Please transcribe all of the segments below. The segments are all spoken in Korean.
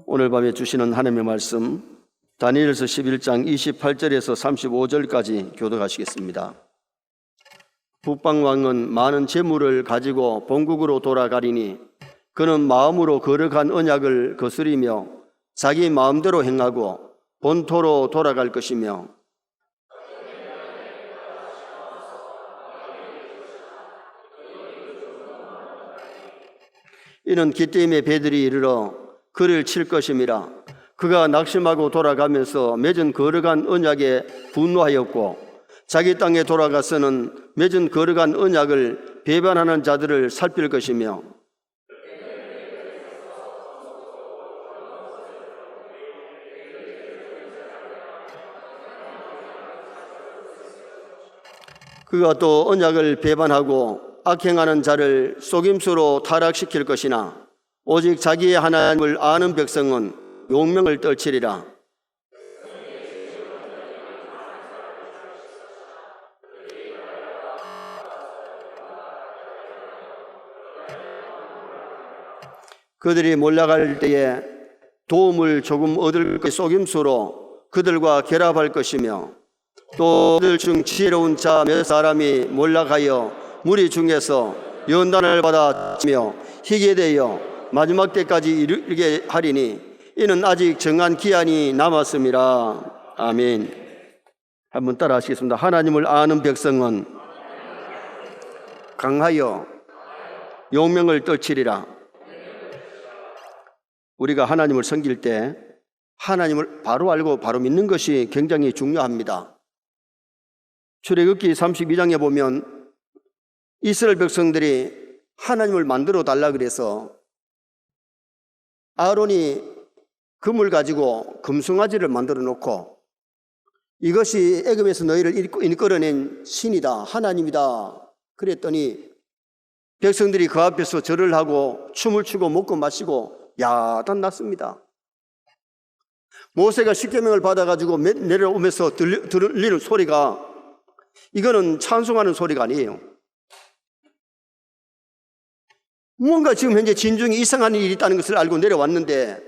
오늘 밤에 주시는 하나님의 말씀 다니엘서 11장 28절에서 35절까지 교독하시겠습니다. 북방왕은 많은 재물을 가지고 본국으로 돌아가리니 그는 마음으로 거룩한 언약을 거스리며 자기 마음대로 행하고 본토로 돌아갈 것이며 이는 기태임의 배들이 이르러 그를 칠 것임이라. 그가 낙심하고 돌아가면서 맺은 거룩한 언약에 분노하였고 자기 땅에 돌아가서는 맺은 거룩한 언약을 배반하는 자들을 살필 것이며 그가 또 언약을 배반하고 악행하는 자를 속임수로 타락시킬 것이나 오직 자기의 하나님을 아는 백성은 용명을 떨치리라. 그들이 몰락할 때에 도움을 조금 얻을 속임수로 그들과 결합할 것이며 또 그들 중 지혜로운 자 몇 사람이 몰락하여 무리 중에서 연단을 받아치며 희게 되어 마지막 때까지 이르게 하리니 이는 아직 정한 기한이 남았음이라. 아멘. 한번 따라 하시겠습니다. 하나님을 아는 백성은 강하여 용명을 떨치리라. 우리가 하나님을 섬길 때 하나님을 바로 알고 바로 믿는 것이 굉장히 중요합니다. 출애굽기 32장에 보면 이스라엘 백성들이 하나님을 만들어 달라 그래서 아론이 금을 가지고 금송아지를 만들어 놓고 이것이 애굽에서 너희를 이끌어낸 신이다, 하나님이다 그랬더니 백성들이 그 앞에서 절을 하고 춤을 추고 먹고 마시고 야단났습니다. 모세가 십계명을 받아가지고 내려오면서 들리는 소리가 이거는 찬송하는 소리가 아니에요. 뭔가 지금 현재 진중에 이상한 일이 있다는 것을 알고 내려왔는데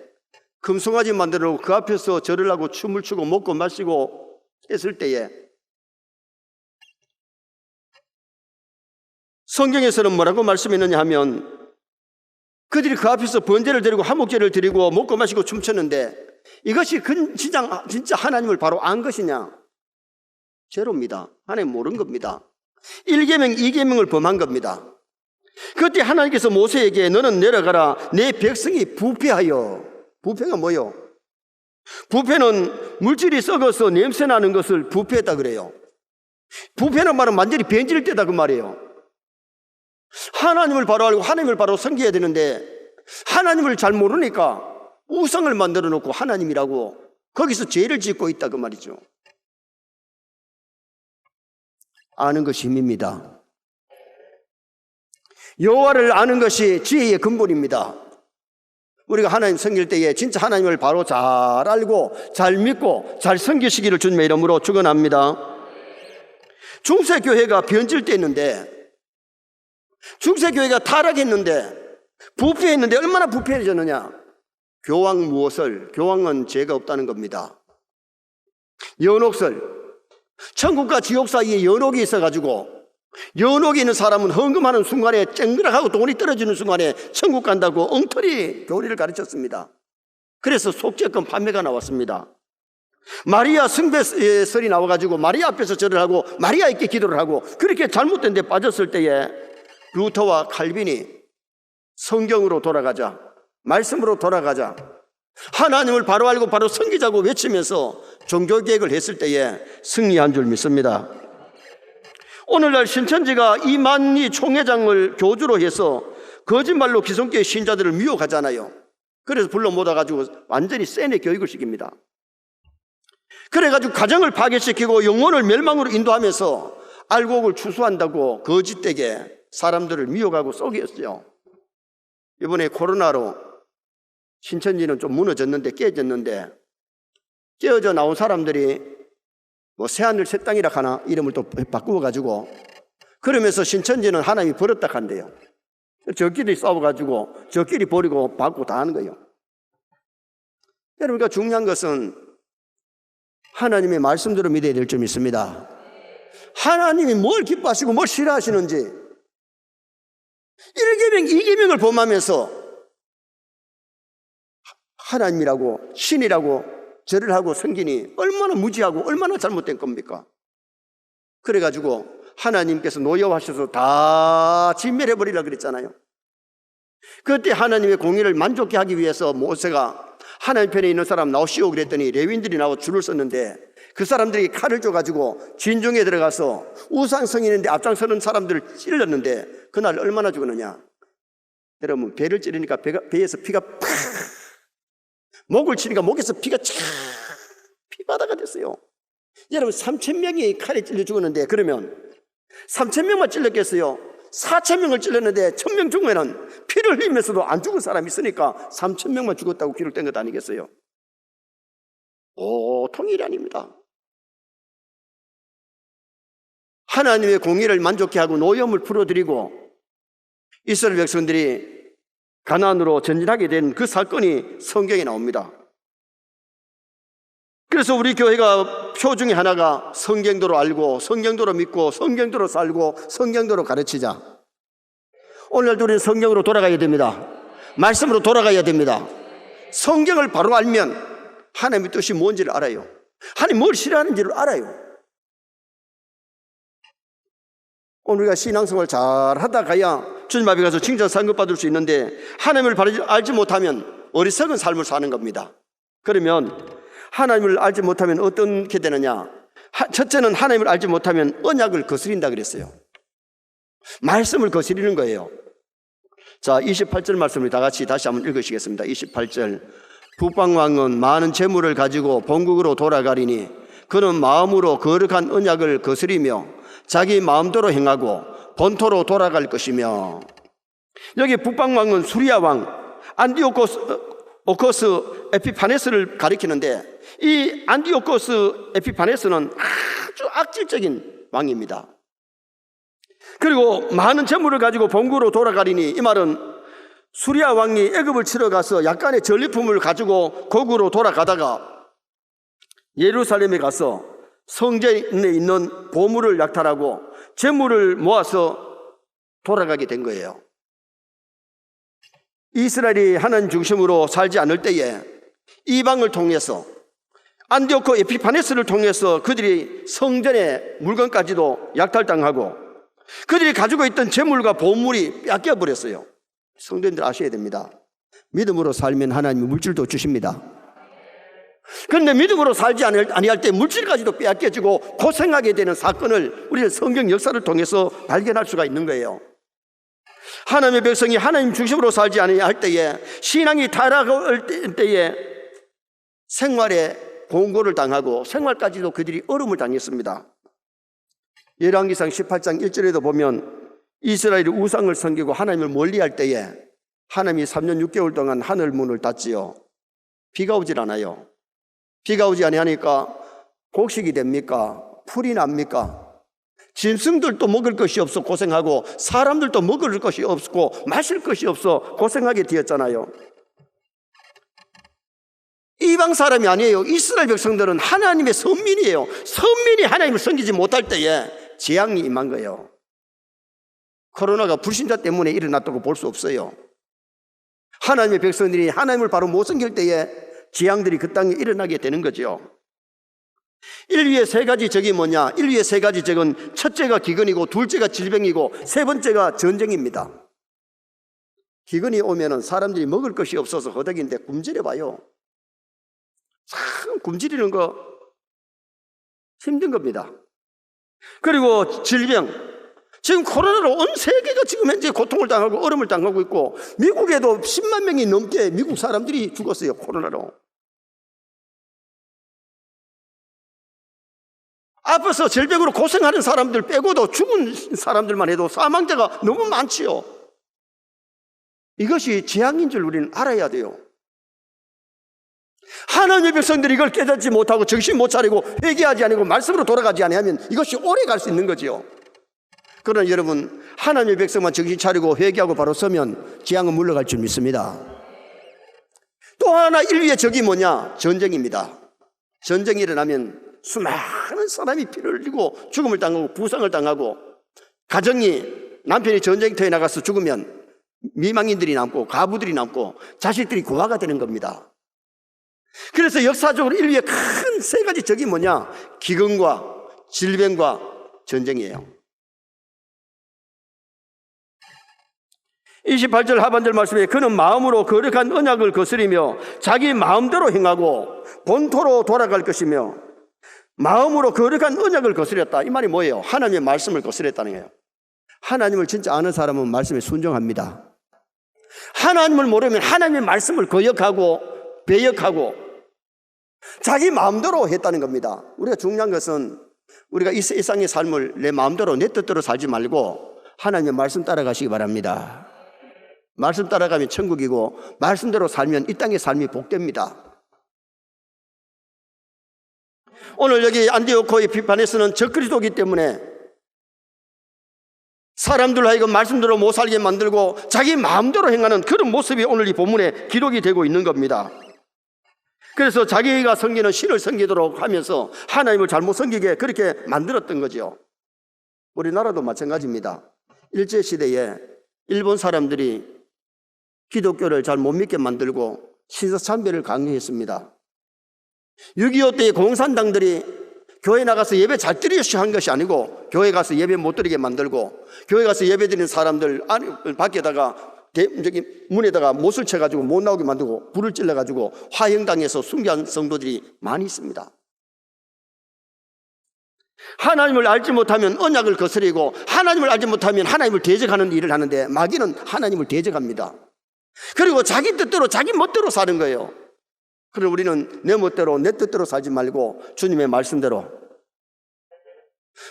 금송아지 만들어 그 앞에서 절을 하고 춤을 추고 먹고 마시고 했을 때에 성경에서는 뭐라고 말씀했느냐 하면 그들이 그 앞에서 번제를 드리고 화목제를 드리고 먹고 마시고 춤췄는데 이것이 진짜 하나님을 바로 안 것이냐? 제로입니다. 하나님 모르는 겁니다. 1계명, 2계명을 범한 겁니다. 그때 하나님께서 모세에게 너는 내려가라. 내 백성이 부패하여. 부패가 뭐요? 부패는 물질이 썩어서 냄새나는 것을 부패했다 그래요. 부패는 말은 완전히 변질 때다 그 말이에요. 하나님을 바로 알고 하나님을 바로 섬겨야 되는데 하나님을 잘 모르니까 우상을 만들어 놓고 하나님이라고 거기서 죄를 짓고 있다 그 말이죠. 아는 것이 힘입니다. 여호와를 아는 것이 지혜의 근본입니다. 우리가 하나님 섬길 때에 진짜 하나님을 바로 잘 알고 잘 믿고 잘 섬기시기를 주님의 이름으로 축원합니다. 중세교회가 변질됐는데 중세교회가 타락했는데 부패했는데 얼마나 부패해졌느냐? 교황 무엇을? 교황은 죄가 없다는 겁니다. 연옥설, 천국과 지옥 사이에 연옥이 있어가지고 연옥이 있는 사람은 헌금하는 순간에 쨍그락하고 돈이 떨어지는 순간에 천국 간다고 엉터리 교리를 가르쳤습니다. 그래서 속죄권 판매가 나왔습니다. 마리아 승배설이 나와가지고 마리아 앞에서 절을 하고 마리아에게 기도를 하고 그렇게 잘못된 데 빠졌을 때에 루터와 칼빈이 성경으로 돌아가자, 말씀으로 돌아가자, 하나님을 바로 알고 바로 섬기자고 외치면서 종교개혁을 했을 때에 승리한 줄 믿습니다. 오늘날 신천지가 2만리 총회장을 교주로 해서 거짓말로 기성교회 신자들을 미혹하잖아요. 그래서 불러 모아가지고 완전히 세뇌 교육을 시킵니다. 그래가지고 가정을 파괴시키고 영혼을 멸망으로 인도하면서 알곡을 추수한다고 거짓되게 사람들을 미혹하고 속였어요. 이번에 코로나로 신천지는 좀 무너졌는데 깨졌는데 깨어져 나온 사람들이 뭐 새하늘 새 땅이라 하나 이름을 또 바꾸어가지고 그러면서 신천지는 하나님이 버렸다 한대요. 저끼리 싸워가지고 저끼리 버리고 받고 다 하는 거예요. 여러분, 중요한 것은 하나님의 말씀대로 믿어야 될 점이 있습니다. 하나님이 뭘 기뻐하시고 뭘 싫어하시는지 1계명, 2계명을 범하면서 하나님이라고 신이라고 절을 하고 섬기니 얼마나 무지하고 얼마나 잘못된 겁니까? 그래가지고 하나님께서 노여워하셔서 다 진멸해버리라 그랬잖아요. 그때 하나님의 공의를 만족케 하기 위해서 모세가 하나님 편에 있는 사람 나오시오 그랬더니 레위인들이 나와 줄을 섰는데 그 사람들이 칼을 줘가지고 진중에 들어가서 우상 성이는데 앞장서는 사람들을 찔렀는데 그날 얼마나 죽었느냐? 여러분, 배를 찌르니까 배에서 피가 팍, 목을 치니까 목에서 피가 쫙 피바다가 됐어요. 여러분, 3,000명이 칼에 찔려 죽었는데 그러면 3,000명만 찔렸겠어요? 4,000명을 찔렀는데 1,000명 중에는 피를 흘리면서도 안 죽은 사람이 있으니까 3,000명만 죽었다고 기록된 것 아니겠어요? 보통 일이 아닙니다. 하나님의 공의를 만족케 하고 노염을 풀어드리고 이스라엘 백성들이 가나안으로 전진하게 된 그 사건이 성경에 나옵니다. 그래서 우리 교회가 표 중에 하나가 성경대로 알고 성경대로 믿고 성경대로 살고 성경대로 가르치자. 오늘도 우리는 성경으로 돌아가야 됩니다. 말씀으로 돌아가야 됩니다. 성경을 바로 알면 하나님의 뜻이 뭔지를 알아요. 하나님 뭘 싫어하는지를 알아요. 오늘 우리가 신앙생활 잘 하다 가야 주님 앞에 가서 칭찬 상급받을 수 있는데 하나님을 알지 못하면 어리석은 삶을 사는 겁니다. 그러면 하나님을 알지 못하면 어떻게 되느냐? 첫째는 하나님을 알지 못하면 언약을 거스린다 그랬어요. 말씀을 거스리는 거예요. 자, 28절 말씀을 다 같이 다시 한번 읽으시겠습니다. 28절. 북방왕은 많은 재물을 가지고 본국으로 돌아가리니 그는 마음으로 거룩한 언약을 거스리며 자기 마음대로 행하고 본토로 돌아갈 것이며. 여기 북방왕은 수리아 왕 안디오코스 에피파네스를 가리키는데 이 안디오코스 에피파네스는 아주 악질적인 왕입니다. 그리고 많은 재물을 가지고 본국으로 돌아가리니 이 말은 수리아 왕이 애굽을 치러 가서 약간의 전리품을 가지고 고국으로 돌아가다가 예루살렘에 가서 성전에 있는 보물을 약탈하고 재물을 모아서 돌아가게 된 거예요. 이스라엘이 하나님 중심으로 살지 않을 때에 이방을 통해서 안디오코 에피파네스를 통해서 그들이 성전의 물건까지도 약탈당하고 그들이 가지고 있던 재물과 보물이 뺏겨버렸어요. 성도님들 아셔야 됩니다. 믿음으로 살면 하나님이 물질도 주십니다. 그런데 믿음으로 살지 아니할 때 물질까지도 빼앗겨지고 고생하게 되는 사건을 우리는 성경 역사를 통해서 발견할 수가 있는 거예요. 하나님의 백성이 하나님 중심으로 살지 아니할 때에 신앙이 타락할 때에 생활에 공고를 당하고 생활까지도 그들이 어려움을 당했습니다. 열왕기상 18장 1절에도 보면 이스라엘이 우상을 섬기고 하나님을 멀리할 때에 하나님이 3년 6개월 동안 하늘 문을 닫지요. 비가 오질 않아요. 비가 오지 아니하니까 곡식이 됩니까? 풀이 납니까? 짐승들도 먹을 것이 없어 고생하고 사람들도 먹을 것이 없고 마실 것이 없어 고생하게 되었잖아요. 이방 사람이 아니에요. 이스라엘 백성들은 하나님의 선민이에요. 선민이 하나님을 섬기지 못할 때에 재앙이 임한 거예요. 코로나가 불신자 때문에 일어났다고 볼 수 없어요. 하나님의 백성들이 하나님을 바로 못 섬길 때에 재앙들이 그 땅에 일어나게 되는 거죠. 인류의 세 가지 적이 뭐냐? 인류의 세 가지 적은 첫째가 기근이고 둘째가 질병이고 세 번째가 전쟁입니다. 기근이 오면은 사람들이 먹을 것이 없어서 허덕인데 굶주려 봐요. 참 굶주리는 거 힘든 겁니다. 그리고 질병, 지금 코로나로 온 세계가 지금 현재 고통을 당하고 어려움을 당하고 있고 미국에도 10만 명이 넘게 미국 사람들이 죽었어요. 코로나로. 앞에서 질병으로 고생하는 사람들 빼고도 죽은 사람들만 해도 사망자가 너무 많지요. 이것이 재앙인 줄 우리는 알아야 돼요. 하나님의 백성들이 이걸 깨닫지 못하고 정신 못 차리고 회개하지 않고 말씀으로 돌아가지 않으면 이것이 오래 갈 수 있는 거죠. 그러나 여러분, 하나님의 백성만 정신 차리고 회개하고 바로 서면 재앙은 물러갈 줄 믿습니다. 또 하나 인류의 적이 뭐냐? 전쟁입니다. 전쟁이 일어나면 수많은 사람이 피를 흘리고 죽음을 당하고 부상을 당하고, 가정이 남편이 전쟁터에 나가서 죽으면 미망인들이 남고 가부들이 남고 자식들이 고아가 되는 겁니다. 그래서 역사적으로 인류의 큰 세 가지 적이 뭐냐? 기근과 질병과 전쟁이에요. 28절 하반절 말씀에 그는 마음으로 거룩한 언약을 거스리며 자기 마음대로 행하고 본토로 돌아갈 것이며, 마음으로 거룩한 언약을 거스렸다. 이 말이 뭐예요? 하나님의 말씀을 거스렸다는 거예요. 하나님을 진짜 아는 사람은 말씀에 순종합니다. 하나님을 모르면 하나님의 말씀을 거역하고 배역하고 자기 마음대로 했다는 겁니다. 우리가 중요한 것은 우리가 이 세상의 삶을 내 마음대로 내 뜻대로 살지 말고 하나님의 말씀 따라가시기 바랍니다. 말씀 따라가면 천국이고 말씀대로 살면 이 땅의 삶이 복됩니다. 오늘 여기 안디오코 에피파네스는 적그리스도이기 때문에 사람들 하여금 말씀대로 못 살게 만들고 자기 마음대로 행하는 그런 모습이 오늘 이 본문에 기록이 되고 있는 겁니다. 그래서 자기가 섬기는 신을 섬기도록 하면서 하나님을 잘못 섬기게 그렇게 만들었던 거죠. 우리나라도 마찬가지입니다. 일제시대에 일본 사람들이 기독교를 잘 못 믿게 만들고 신사참배를 강요했습니다. 6.25 때 공산당들이 교회 나가서 예배 잘 드리시오 한 것이 아니고 교회 가서 예배 못 드리게 만들고, 교회 가서 예배 드리는 사람들 밖에다가 문에다가 못을 쳐가지고 못 나오게 만들고 불을 찔러가지고 화형당해서 순교한 성도들이 많이 있습니다. 하나님을 알지 못하면 언약을 거스리고, 하나님을 알지 못하면 하나님을 대적하는 일을 하는데, 마귀는 하나님을 대적합니다. 그리고 자기 뜻대로 자기 멋대로 사는 거예요. 그럼 우리는 내 멋대로 내 뜻대로 살지 말고 주님의 말씀대로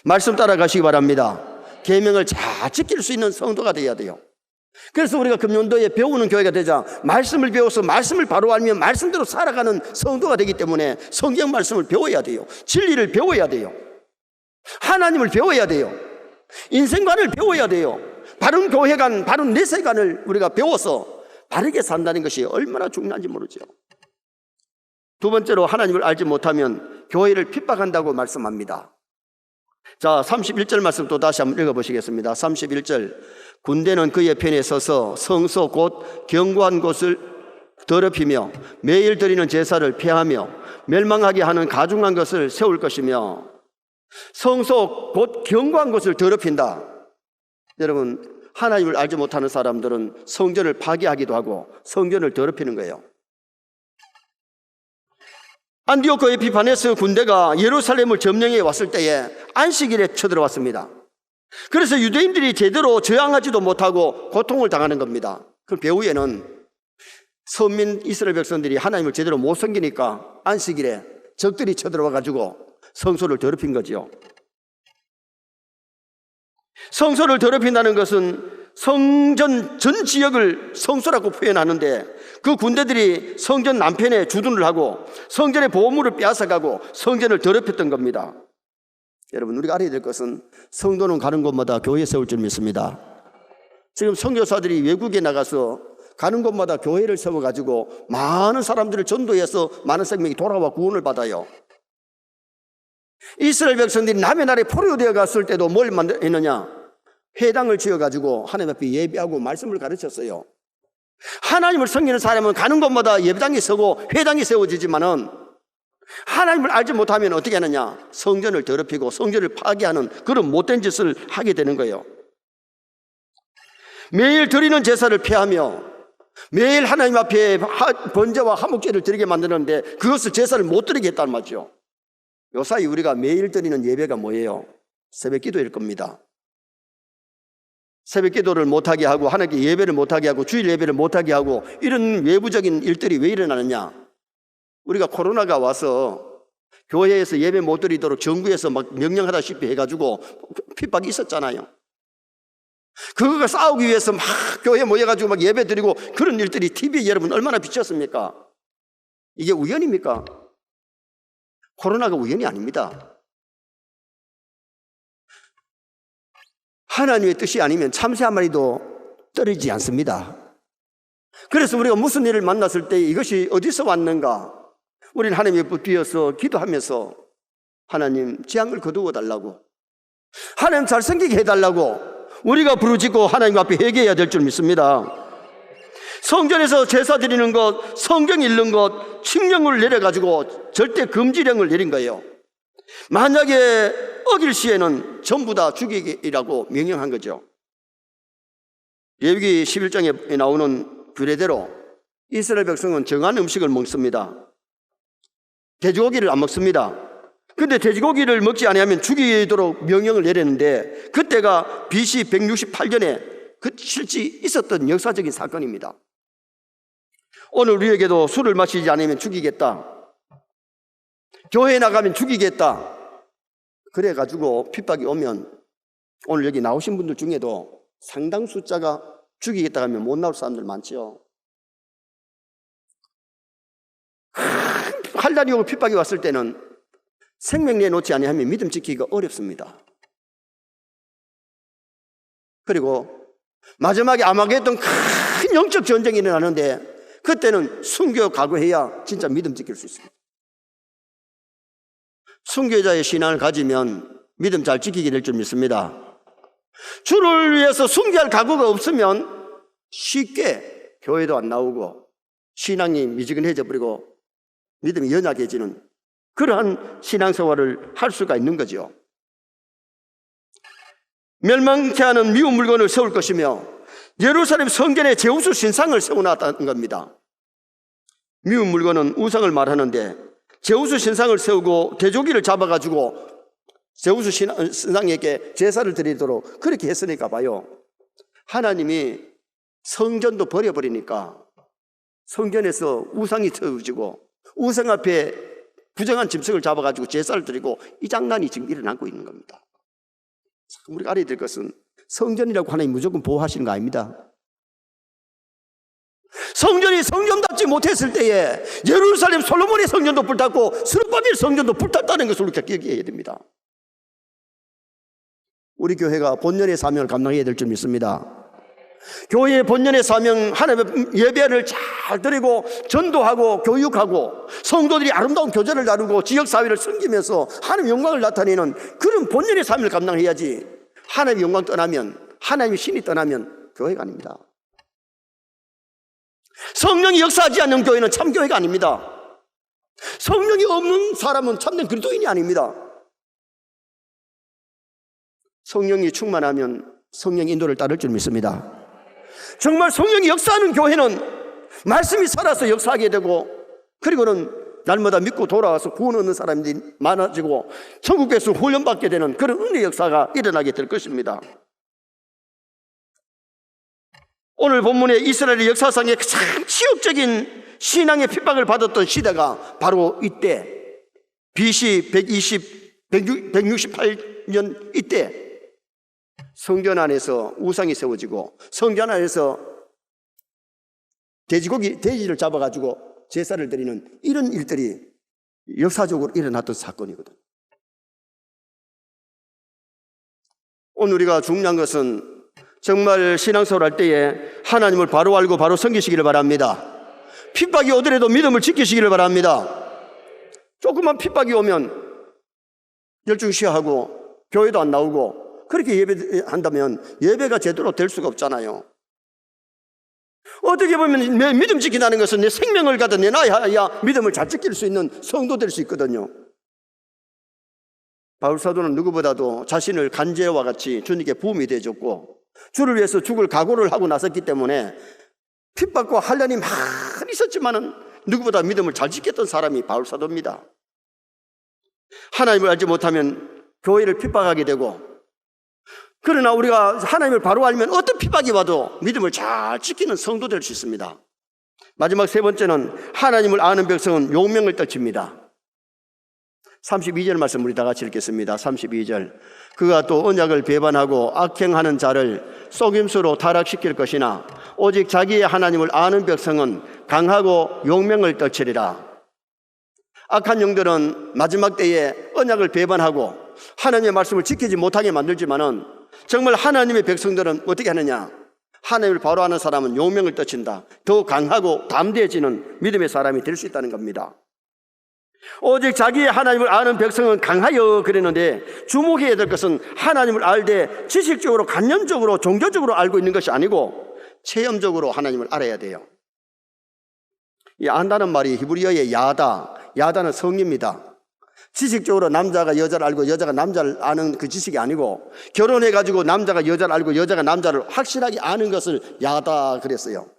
말씀 따라가시기 바랍니다. 계명을 잘 지킬 수 있는 성도가 되어야 돼요. 그래서 우리가 금년도에 배우는 교회가 되자 말씀을 배워서 말씀을 바로 알면 말씀대로 살아가는 성도가 되기 때문에 성경 말씀을 배워야 돼요. 진리를 배워야 돼요. 하나님을 배워야 돼요. 인생관을 배워야 돼요. 바른 교회관, 바른 내세관을 우리가 배워서 바르게 산다는 것이 얼마나 중요한지 모르죠. 두 번째로, 하나님을 알지 못하면 교회를 핍박한다고 말씀합니다. 자, 31절 말씀 또 다시 한번 읽어보시겠습니다. 31절, 군대는 그의 편에 서서 성소 곧 견고한 곳을 더럽히며 매일 드리는 제사를 폐하며 멸망하게 하는 가중한 것을 세울 것이며. 성소 곧 견고한 곳을 더럽힌다. 여러분, 하나님을 알지 못하는 사람들은 성전을 파괴하기도 하고 성전을 더럽히는 거예요. 안디오코 에피파네스 군대가 예루살렘을 점령해 왔을 때에 안식일에 쳐들어왔습니다. 그래서 유대인들이 제대로 저항하지도 못하고 고통을 당하는 겁니다. 그 배후에는 선민 이스라엘 백성들이 하나님을 제대로 못 섬기니까 안식일에 적들이 쳐들어와가지고 성소를 더럽힌 거죠. 성소를 더럽힌다는 것은 성전 전 지역을 성소라고 표현하는데, 그 군대들이 성전 남편에 주둔을 하고 성전의 보호물을 빼앗아가고 성전을 더럽혔던 겁니다. 여러분, 우리가 알아야 될 것은 성도는 가는 곳마다 교회 세울 줄 믿습니다. 지금 선교사들이 외국에 나가서 가는 곳마다 교회를 세워가지고 많은 사람들을 전도해서 많은 생명이 돌아와 구원을 받아요. 이스라엘 백성들이 남의 나라에 포로되어 갔을 때도 뭘 했느냐? 회당을 지어가지고 하나님 앞에 예배하고 말씀을 가르쳤어요. 하나님을 섬기는 사람은 가는 곳마다 예배당이 서고 회당이 세워지지만은 하나님을 알지 못하면 어떻게 하느냐? 성전을 더럽히고 성전을 파괴하는 그런 못된 짓을 하게 되는 거예요. 매일 드리는 제사를 폐하며 매일 하나님 앞에 번제와 화목제를 드리게 만드는데 그것을 제사를 못 드리게 했다는 말이죠. 요사이 우리가 매일 드리는 예배가 뭐예요? 새벽 기도일 겁니다. 새벽 기도를 못하게 하고 하나님께 예배를 못하게 하고 주일 예배를 못하게 하고 이런 외부적인 일들이 왜 일어나느냐? 우리가 코로나가 와서 교회에서 예배 못 드리도록 정부에서 막 명령하다시피 해가지고 핍박이 있었잖아요. 그거가 싸우기 위해서 막 교회에 모여가지고 막 예배 드리고 그런 일들이 TV에 여러분 얼마나 비쳤습니까? 이게 우연입니까? 코로나가 우연이 아닙니다. 하나님의 뜻이 아니면 참새 한 마리도 떨어지지 않습니다. 그래서 우리가 무슨 일을 만났을 때 이것이 어디서 왔는가? 우리는 하나님의 붙들어서 기도하면서 하나님 재앙을 거두어 달라고, 하나님 잘생기게 해달라고 우리가 부르짖고 하나님 앞에 회개해야 될 줄 믿습니다. 성전에서 제사 드리는 것, 성경 읽는 것, 칙령을 내려가지고 절대 금지령을 내린 거예요. 만약에 어길 시에는 전부 다 죽이기라고 명령한 거죠. 레위기 11장에 나오는 규례대로 이스라엘 백성은 정한 음식을 먹습니다. 돼지고기를 안 먹습니다. 근데 돼지고기를 먹지 않으면 죽이도록 명령을 내렸는데, 그때가 BC 168년에 그 실제 있었던 역사적인 사건입니다. 오늘 우리에게도 술을 마시지 않으면 죽이겠다, 교회에 나가면 죽이겠다, 그래가지고 핍박이 오면 오늘 여기 나오신 분들 중에도 상당 숫자가 죽이겠다 하면 못 나올 사람들 많죠. 환난이 오고 핍박이 왔을 때는 생명 내놓지 아니하면 믿음 지키기가 어렵습니다. 그리고 마지막에 아마겟돈 큰 영적 전쟁이 일어나는데, 그때는 순교 각오해야 진짜 믿음 지킬 수 있습니다. 순교자의 신앙을 가지면 믿음 잘 지키게 될 줄 믿습니다. 주를 위해서 순교할 각오가 없으면 쉽게 교회도 안 나오고 신앙이 미지근해져 버리고 믿음이 연약해지는 그러한 신앙생활을 할 수가 있는 거죠. 멸망케 하는 미운 물건을 세울 것이며 예루살렘 성전에 제우스 신상을 세워놨다는 겁니다. 미운 물건은 우상을 말하는데 제우스 신상을 세우고 돼지고기를 잡아가지고 제우스 신상에게 제사를 드리도록 그렇게 했으니까 봐요. 하나님이 성전도 버려버리니까 성전에서 우상이 세워지고 우상 앞에 부정한 짐승을 잡아가지고 제사를 드리고 이 장난이 지금 일어나고 있는 겁니다. 우리가 알아야 될 것은 성전이라고 하나님 무조건 보호하시는 거 아닙니다. 성전이 성전답지 못했을 때에 예루살렘 솔로몬의 성전도 불탔고 스룹바벨 성전도 불탔다는 것을 우리가 기억해야 됩니다. 우리 교회가 본연의 사명을 감당해야 될 줄 믿습니다. 교회의 본연의 사명, 하나님의 예배를 잘 드리고 전도하고 교육하고 성도들이 아름다운 교제를 나누고 지역사회를 섬기면서 하나님의 영광을 나타내는 그런 본연의 사명을 감당해야지, 하나님의 영광 떠나면, 하나님의 신이 떠나면 교회가 아닙니다. 성령이 역사하지 않는 교회는 참 교회가 아닙니다. 성령이 없는 사람은 참된 그리스도인이 아닙니다. 성령이 충만하면 성령 인도를 따를 줄 믿습니다. 정말 성령이 역사하는 교회는 말씀이 살아서 역사하게 되고, 그리고는 날마다 믿고 돌아와서 구원 얻는 사람들이 많아지고 천국에서 훈련받게 되는 그런 은혜 역사가 일어나게 될 것입니다. 오늘 본문의 이스라엘의 역사상에 가장 치욕적인 신앙의 핍박을 받았던 시대가 바로 이때 BC 168년 이때 성전 안에서 우상이 세워지고 성전 안에서 돼지를 잡아가지고 제사를 드리는 이런 일들이 역사적으로 일어났던 사건이거든. 오늘 우리가 중요한 것은 정말 신앙생활 할 때에 하나님을 바로 알고 바로 섬기시기를 바랍니다. 핍박이 오더라도 믿음을 지키시기를 바랍니다. 조금만 핍박이 오면 열중시하고 교회도 안 나오고 그렇게 예배한다면 예배가 제대로 될 수가 없잖아요. 어떻게 보면 내 믿음 지킨다는 것은 내 생명을 갖다 내놔야 믿음을 잘 지킬 수 있는 성도 될 수 있거든요. 바울 사도는 누구보다도 자신을 간제와 같이 주님께 부음이 되어줬고 주를 위해서 죽을 각오를 하고 나섰기 때문에 핍박과 환난이 많이 있었지만은 누구보다 믿음을 잘 지켰던 사람이 바울 사도입니다. 하나님을 알지 못하면 교회를 핍박하게 되고, 그러나 우리가 하나님을 바로 알면 어떤 핍박이 와도 믿음을 잘 지키는 성도 될 수 있습니다. 마지막 세 번째는 하나님을 아는 백성은 용명을 떨칩니다. 32절 말씀 우리 다 같이 읽겠습니다. 32절. 그가 또 언약을 배반하고 악행하는 자를 속임수로 타락시킬 것이나 오직 자기의 하나님을 아는 백성은 강하고 용명을 떨치리라. 악한 영들은 마지막 때에 언약을 배반하고 하나님의 말씀을 지키지 못하게 만들지만은 정말 하나님의 백성들은 어떻게 하느냐? 하나님을 바로 아는 사람은 용명을 떨친다. 더 강하고 담대해지는 믿음의 사람이 될 수 있다는 겁니다. 오직 자기의 하나님을 아는 백성은 강하여 그랬는데, 주목해야 될 것은 하나님을 알되 지식적으로, 관념적으로, 종교적으로 알고 있는 것이 아니고 체험적으로 하나님을 알아야 돼요. 이 안다는 말이 히브리어의 야다는 성입니다. 지식적으로 남자가 여자를 알고 여자가 남자를 아는 그 지식이 아니고, 결혼해가지고 남자가 여자를 알고 여자가 남자를 확실하게 아는 것을 야다 그랬어요.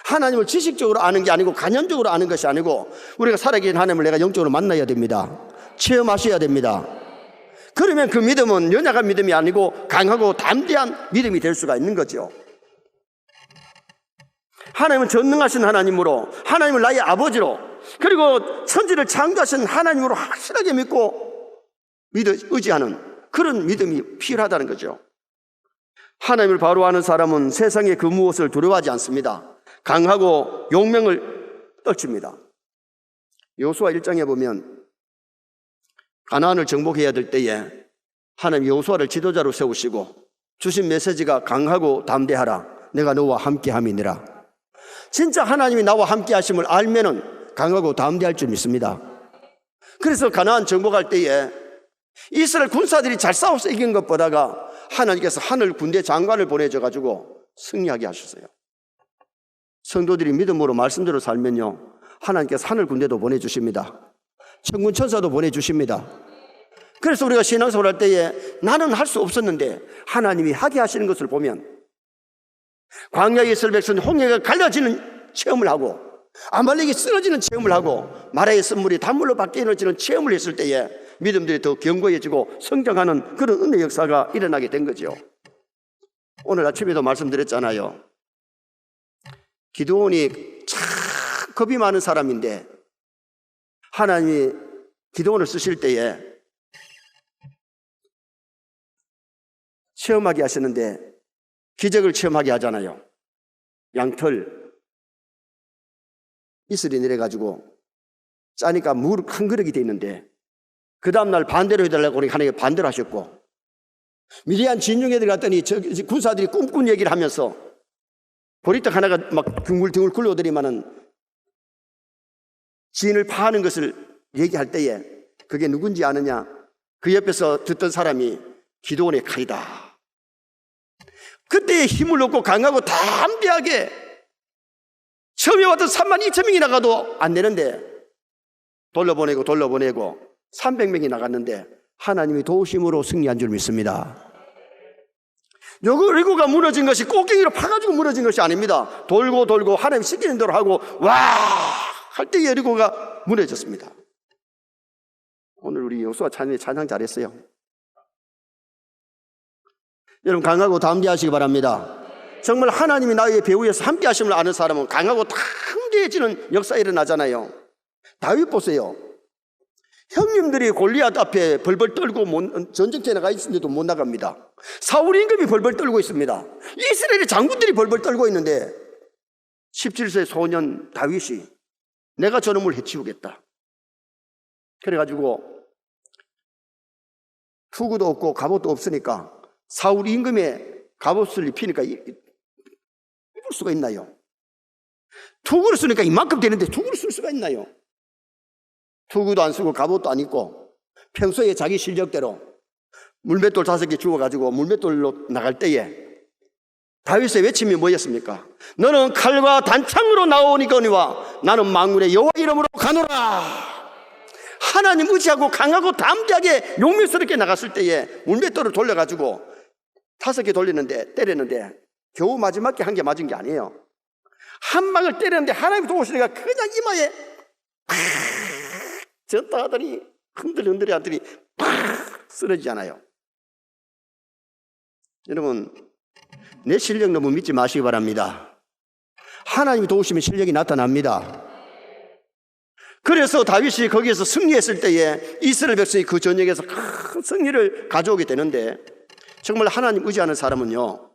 하나님을 지식적으로 아는 게 아니고 관념적으로 아는 것이 아니고, 우리가 살아계신 하나님을 내가 영적으로 만나야 됩니다. 체험하셔야 됩니다. 그러면 그 믿음은 연약한 믿음이 아니고 강하고 담대한 믿음이 될 수가 있는 거죠. 하나님은 전능하신 하나님으로, 하나님을 나의 아버지로, 그리고 천지를 창조하신 하나님으로 확실하게 믿고 의지하는 그런 믿음이 필요하다는 거죠. 하나님을 바로 아는 사람은 세상의 그 무엇을 두려워하지 않습니다. 강하고 용명을 떨칩니다. 여호수아 1장에 보면 가나안을 정복해야 될 때에 하나님 여호수아를 지도자로 세우시고 주신 메시지가 강하고 담대하라. 내가 너와 함께함이니라. 진짜 하나님이 나와 함께 하심을 알면은 강하고 담대할 줄 믿습니다. 그래서 가나안 정복할 때에 이스라엘 군사들이 잘 싸워서 이긴 것보다가 하나님께서 하늘 군대 장관을 보내줘 가지고 승리하게 하셨어요. 성도들이 믿음으로 말씀대로 살면요, 하나님께서 하늘 군대도 보내주십니다. 천군 천사도 보내주십니다. 그래서 우리가 신앙생활 할 때에 나는 할 수 없었는데 하나님이 하게 하시는 것을 보면, 광야에 있을 백성이 홍해가 갈라지는 체험을 하고 아말렉이 쓰러지는 체험을 하고 마라의 쓴물이 단물로 바뀌어지는 체험을 했을 때에 믿음들이 더 견고해지고 성장하는 그런 은혜 역사가 일어나게 된 거죠. 오늘 아침에도 말씀드렸잖아요. 기드온이 참 겁이 많은 사람인데 하나님이 기드온을 쓰실 때에 체험하게 하시는데 기적을 체험하게 하잖아요. 양털 이슬이 내려가지고 짜니까 물 한 그릇이 돼 있는데 그 다음날 반대로 해달라고 그러니까 하나님이 반대로 하셨고, 미디안 진영에 들어갔더니 군사들이 꿈꾼 얘기를 하면서 보리떡 하나가 막 둥글둥글 굴러오더니만은 진을 파하는 것을 얘기할 때에 그게 누군지 아느냐? 그 옆에서 듣던 사람이 기드온의 칼이다. 그때의 힘을 얻고 강하고 담대하게 처음에 왔던 32,000명이 나가도 안 되는데 돌려보내고 300명이 나갔는데 하나님이 도우심으로 승리한 줄 믿습니다. 여리고가 무너진 것이 꽃갱이로 파가지고 무너진 것이 아닙니다. 돌고 하나님 시키는 대로 하고 와 할 때 여리고가 무너졌습니다. 오늘 우리 여호수아 찬양 잘했어요. 여러분 강하고 담대하시기 바랍니다. 정말 하나님이 나의 배후에서 함께 하심을 아는 사람은 강하고 담대해지는 역사가 일어나잖아요. 다윗 보세요. 형님들이 골리앗 앞에 벌벌 떨고 전쟁터에 나가 있는데도 못 나갑니다. 사울 임금이 벌벌 떨고 있습니다. 이스라엘의 장군들이 벌벌 떨고 있는데 17세 소년 다윗이 내가 저놈을 해치우겠다. 그래가지고 투구도 없고 갑옷도 없으니까 사울 임금의 갑옷을 입히니까 입을 수가 있나요? 투구를 쓰니까 이만큼 되는데 투구를 쓸 수가 있나요? 투구도 안 쓰고 갑옷도 안 입고 평소에 자기 실력대로 물맷돌 5개 주워가지고 물맷돌로 나갈 때에 다윗의 외침이 뭐였습니까? 너는 칼과 단창으로 나오니거니와 나는 만군의 여호와 이름으로 가노라. 하나님 의지하고 강하고 담대하게 용맹스럽게 나갔을 때에 물맷돌을 돌려가지고 5개 돌리는데 때렸는데 겨우 마지막에 한 개 맞은 게 아니에요. 한 방을 때렸는데 하나님이 도우시니까 그냥 이마에 팍 졌다 하더니 흔들흔들이 하더니 팍 쓰러지잖아요. 여러분 내 실력 너무 믿지 마시기 바랍니다. 하나님이 도우시면 실력이 나타납니다. 그래서 다윗이 거기에서 승리했을 때에 이스라엘 백성이 그 전역에서 큰 승리를 가져오게 되는데, 정말 하나님 의지하는 사람은요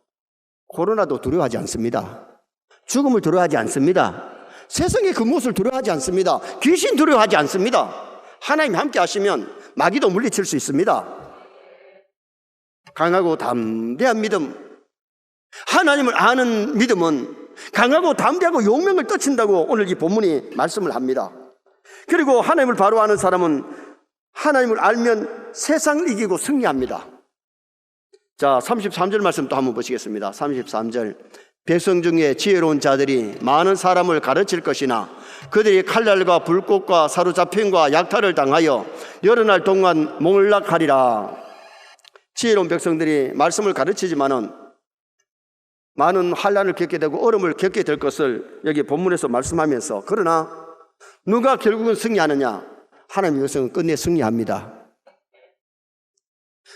코로나도 두려워하지 않습니다. 죽음을 두려워하지 않습니다. 세상의 그 무엇을 두려워하지 않습니다. 귀신 두려워하지 않습니다. 하나님이 함께 하시면 마귀도 물리칠 수 있습니다. 강하고 담대한 믿음, 하나님을 아는 믿음은 강하고 담대하고 용맹을 떨친다고 오늘 이 본문이 말씀을 합니다. 그리고 하나님을 바로 아는 사람은 하나님을 알면 세상을 이기고 승리합니다. 자, 33절 말씀 또 한번 보시겠습니다. 33절. 백성 중에 지혜로운 자들이 많은 사람을 가르칠 것이나 그들이 칼날과 불꽃과 사로잡힘과 약탈을 당하여 여러 날 동안 몰락하리라. 지혜로운 백성들이 말씀을 가르치지만은 많은 환난을 겪게 되고 어려움을 겪게 될 것을 여기 본문에서 말씀하면서, 그러나 누가 결국은 승리하느냐? 하나님의 백성은 끝내 승리합니다.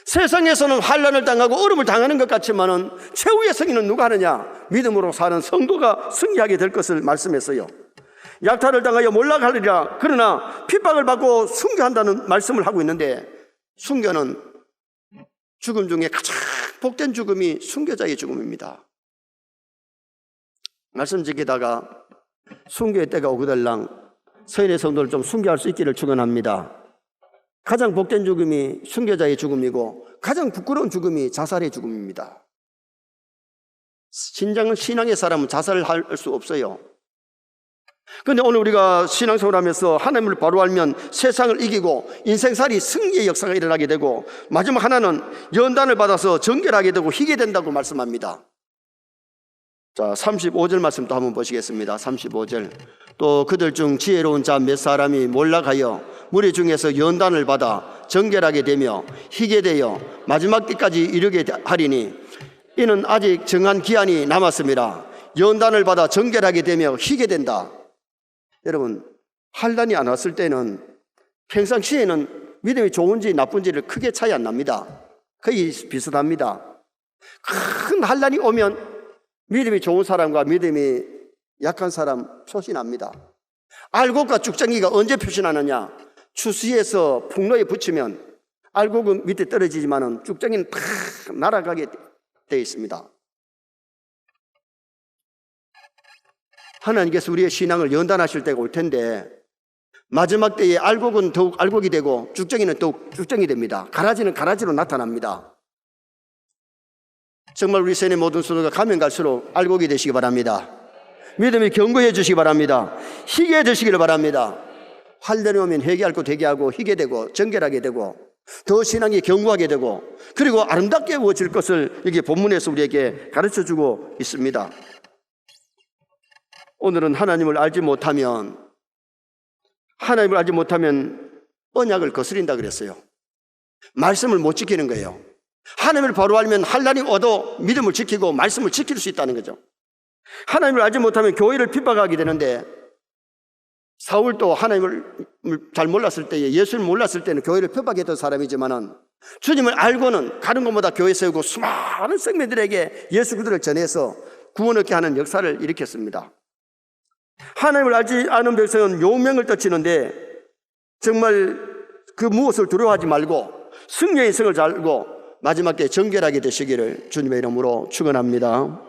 세상에서는 환난을 당하고 어려움을 당하는 것 같지만은 최후의 승리는 누가 하느냐? 믿음으로 사는 성도가 승리하게 될 것을 말씀했어요. 약탈을 당하여 몰락하리라. 그러나 핍박을 받고 순교한다는 말씀을 하고 있는데, 순교는 죽음 중에 가장 복된 죽음이 순교자의 죽음입니다. 말씀 지키다가 순교의 때가 오거들랑 서인의 성도를 좀 순교할 수 있기를 축원합니다. 가장 복된 죽음이 순교자의 죽음이고 가장 부끄러운 죽음이 자살의 죽음입니다. 신앙의 사람은 자살을 할 수 없어요. 그런데 오늘 우리가 신앙생활을 하면서 하나님을 바로 알면 세상을 이기고 인생살이 승리의 역사가 일어나게 되고, 마지막 하나는 연단을 받아서 정결하게 되고 희게 된다고 말씀합니다. 자, 35절 말씀도 한번 보시겠습니다. 35절. 또 그들 중 지혜로운 자 몇 사람이 몰락하여 무리 중에서 연단을 받아 정결하게 되며 희게 되어 마지막 때까지 이르게 하리니 이는 아직 정한 기한이 남았습니다. 연단을 받아 정결하게 되며 희게 된다. 여러분, 환난이 안 왔을 때는 평상시에는 믿음이 좋은지 나쁜지를 크게 차이 안 납니다. 거의 비슷합니다. 큰 환난이 오면 믿음이 좋은 사람과 믿음이 약한 사람 표시납니다. 알곡과 쭉정이가 언제 표시나느냐? 추수해서 풍로에 붙이면 알곡은 밑에 떨어지지만 쭉정이는 탁 날아가게 되어 있습니다. 하나님께서 우리의 신앙을 연단하실 때가 올 텐데, 마지막 때에 알곡은 더욱 알곡이 되고 쭉정이는 더욱 쭉정이 됩니다. 가라지는 가라지로 나타납니다. 정말 우리 세뇌 모든 성도가 가면 갈수록 알곡이 되시기 바랍니다. 믿음이 견고해 주시기 바랍니다. 희게 되시기를 바랍니다. 환난이 오면 회개할 것 회개하고 희게 되고 정결하게 되고 더 신앙이 견고하게 되고, 그리고 아름답게 이루어질 것을 여기 본문에서 우리에게 가르쳐주고 있습니다. 오늘은 하나님을 알지 못하면 언약을 거스린다 그랬어요. 말씀을 못 지키는 거예요. 하나님을 바로 알면 환난이 와도 믿음을 지키고 말씀을 지킬 수 있다는 거죠. 하나님을 알지 못하면 교회를 핍박하게 되는데, 사울도 하나님을 잘 몰랐을 때에, 예수를 몰랐을 때는 교회를 핍박했던 사람이지만은 주님을 알고는 가는 곳마다 교회 세우고 수많은 성도들에게 예수 그들을 전해서 구원 얻게 하는 역사를 일으켰습니다. 하나님을 알지 않은 백성은 용맹을 떨치는데 정말 그 무엇을 두려워하지 말고 승리의 인생을 살고 마지막 때 정결하게 되시기를 주님의 이름으로 축원합니다.